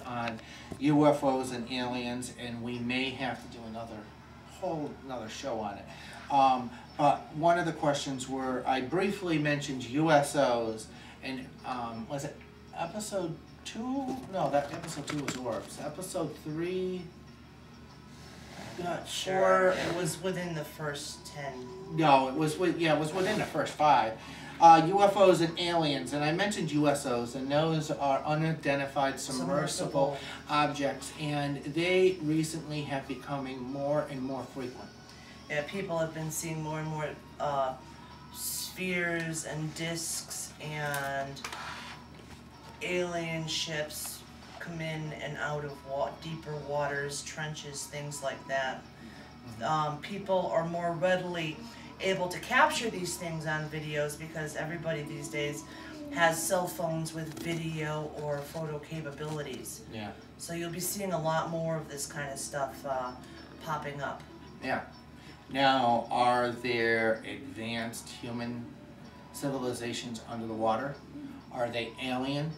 on UFOs and aliens, and we may have to do another show on it. But one of the questions were, I briefly mentioned USOs, and was it episode 2? No, that episode 2 was orbs. Episode 3, I'm not sure. Or it was within the first 10. No, it was within the first 5. UFOs and aliens, and I mentioned USOs, and those are unidentified submersible objects, and they recently have becoming more and more frequent. Yeah, people have been seeing more and more spheres and discs and alien ships come in and out of deeper waters, trenches, things like that. People are more readily able to capture these things on videos because everybody these days has cell phones with video or photo capabilities. Yeah. So you'll be seeing a lot more of this kind of stuff popping up. Yeah. Now, are there advanced human civilizations under the water? Are they alien?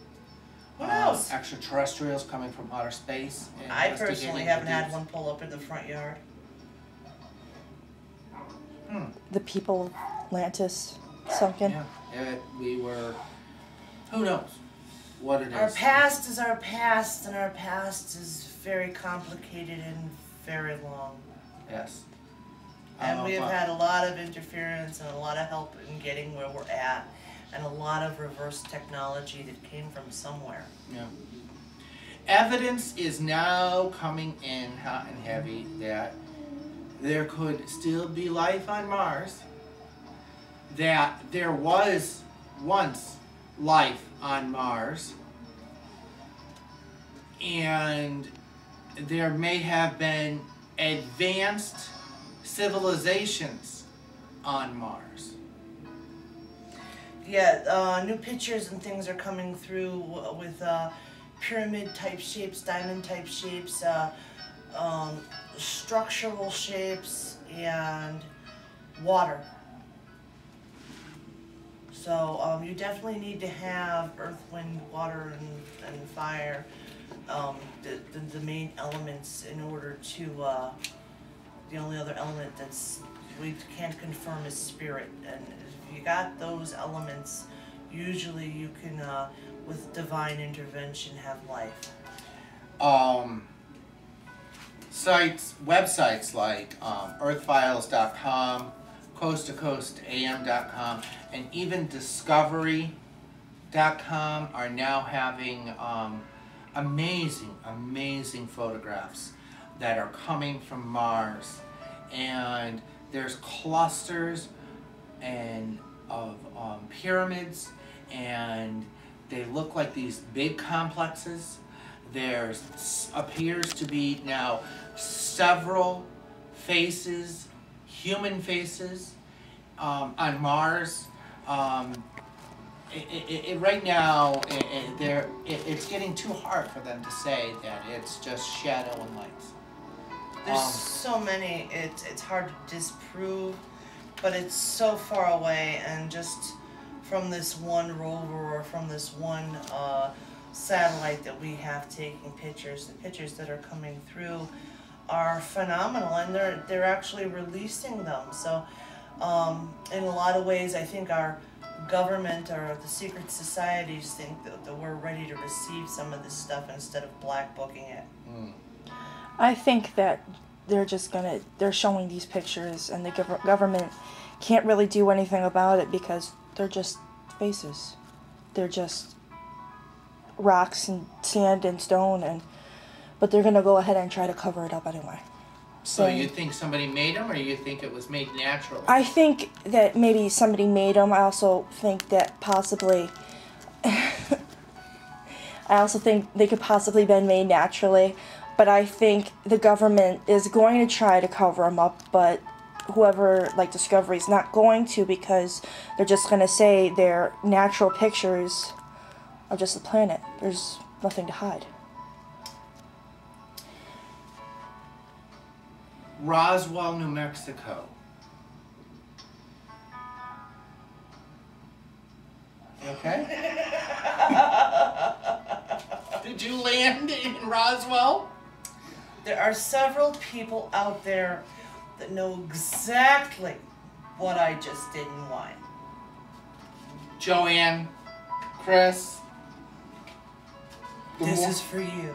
Who knows? Extraterrestrials coming from outer space? I personally haven't had one pull up in the front yard. The people of Atlantis sunken. Yeah, we were, who knows what it is. Our past is our past, and our past is very complicated and very long. Yes. And we have had a lot of interference and a lot of help in getting where we're at, and a lot of reverse technology that came from somewhere. Yeah. Evidence is now coming in hot and heavy that there could still be life on Mars, that there was once life on Mars, and there may have been advanced civilizations on Mars. Yeah, new pictures and things are coming through with pyramid-type shapes, diamond-type shapes, structural shapes, and water. So you definitely need to have earth, wind, water, and fire, the main elements in order to, the only other element that's we can't confirm is spirit. And if you got those elements, usually you can, with divine intervention, have life. Websites like earthfiles.com, coasttocoastam.com, and even discovery.com are now having amazing photographs that are coming from Mars. And there's clusters of pyramids, and they look like these big complexes. There appears to be now several faces, human faces, on Mars. Right now, it's getting too hard for them to say that it's just shadow and lights. There's so many, it's hard to disprove, but it's so far away, and just from this one rover or from this one satellite that we have taking pictures, the pictures that are coming through are phenomenal, and they're actually releasing them. So in a lot of ways, I think our government or the secret societies think that we're ready to receive some of this stuff instead of black booking it. I think that they're showing these pictures, and the government can't really do anything about it because they're just faces. They're just rocks and sand and stone, but they're gonna go ahead and try to cover it up anyway. So you think somebody made them, or you think it was made naturally? I think that maybe somebody made them. I also think that possibly they could possibly been made naturally, but I think the government is going to try to cover them up, but whoever, like Discovery, is not going to, because they're just going to say they're natural pictures of just the planet. There's nothing to hide. Roswell, New Mexico. You okay? do land in Roswell? There are several people out there that know exactly what I just did and why. Joanne, Chris. This is for you.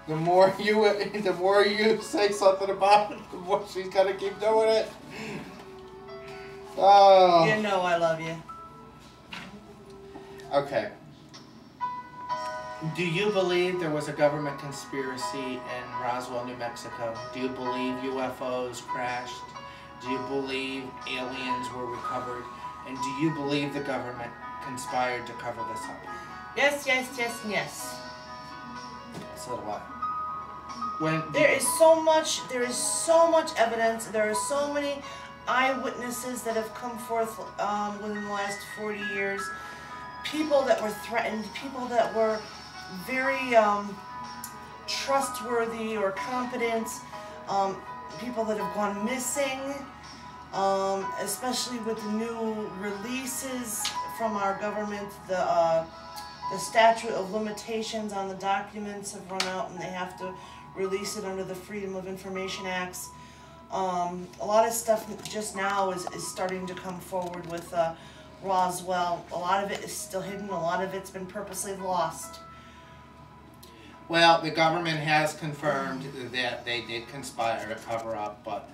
The more you say something about it, the more she's gonna keep doing it. Oh. You know I love you. Okay. Do you believe there was a government conspiracy in Roswell, New Mexico? Do you believe UFOs crashed? Do you believe aliens were recovered? And do you believe the government conspired to cover this up? Yes, yes, yes, and yes. So do I. There is so much evidence. There are so many eyewitnesses that have come forth within the last 40 years. People that were threatened, people that were very trustworthy or competent, people that have gone missing, especially with the new releases from our government. The statute of limitations on the documents have run out and they have to release it under the Freedom of Information Acts. A lot of stuff just now is starting to come forward with Roswell. A lot of it is still hidden. A lot of it's been purposely lost. Well, the government has confirmed that they did conspire to cover up, but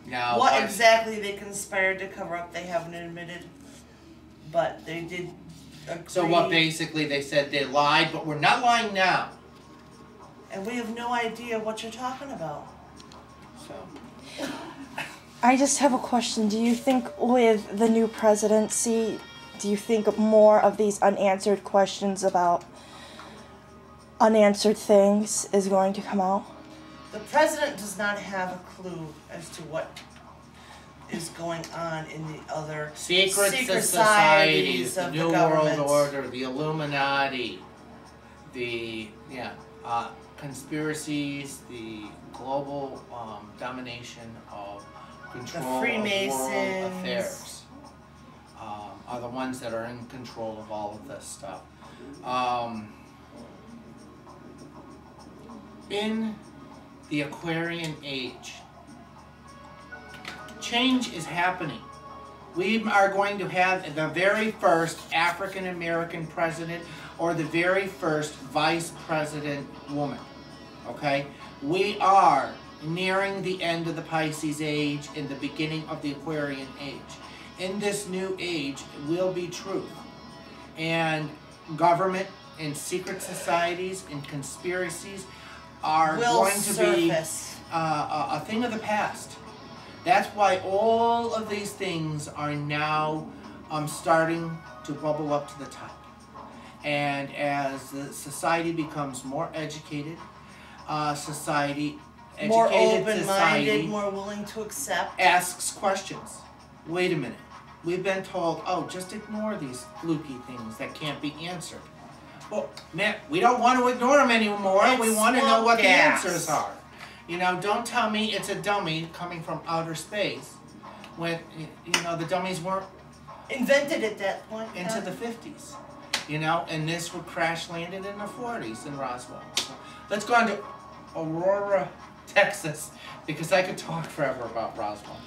now... What exactly they conspired to cover up, they haven't admitted, but they did agree. So what basically they said they lied, but we're not lying now. And we have no idea what you're talking about. So... I just have a question. Do you think with the new presidency, do you think more of these unanswered questions about unanswered things is going to come out? The president does not have a clue as to what is going on in the other secret societies the of New the government. World Order, the Illuminati, the conspiracies, the global domination of control of world affairs are the ones that are in control of all of this stuff. In the Aquarian age, change is happening. We are going to have the very first African American president or the very first vice president woman. Okay? We are nearing the end of the Pisces age and the beginning of the Aquarian age. In this new age will be truth. And government and secret societies and conspiracies are going to be a thing of the past. That's why all of these things are now starting to bubble up to the top. And as the society becomes more educated, more open-minded, more willing to accept, asks questions. Wait a minute. We've been told, oh, just ignore these fluky things that can't be answered. Well, man, we don't want to ignore them anymore. We want to know what the answers are. You know, don't tell me it's a dummy coming from outer space when, you know, the dummies weren't invented at that point. Into the 50s. You know, and this would crash landed in the 40s in Roswell. So let's go on to Aurora, Texas, because I could talk forever about Roswell.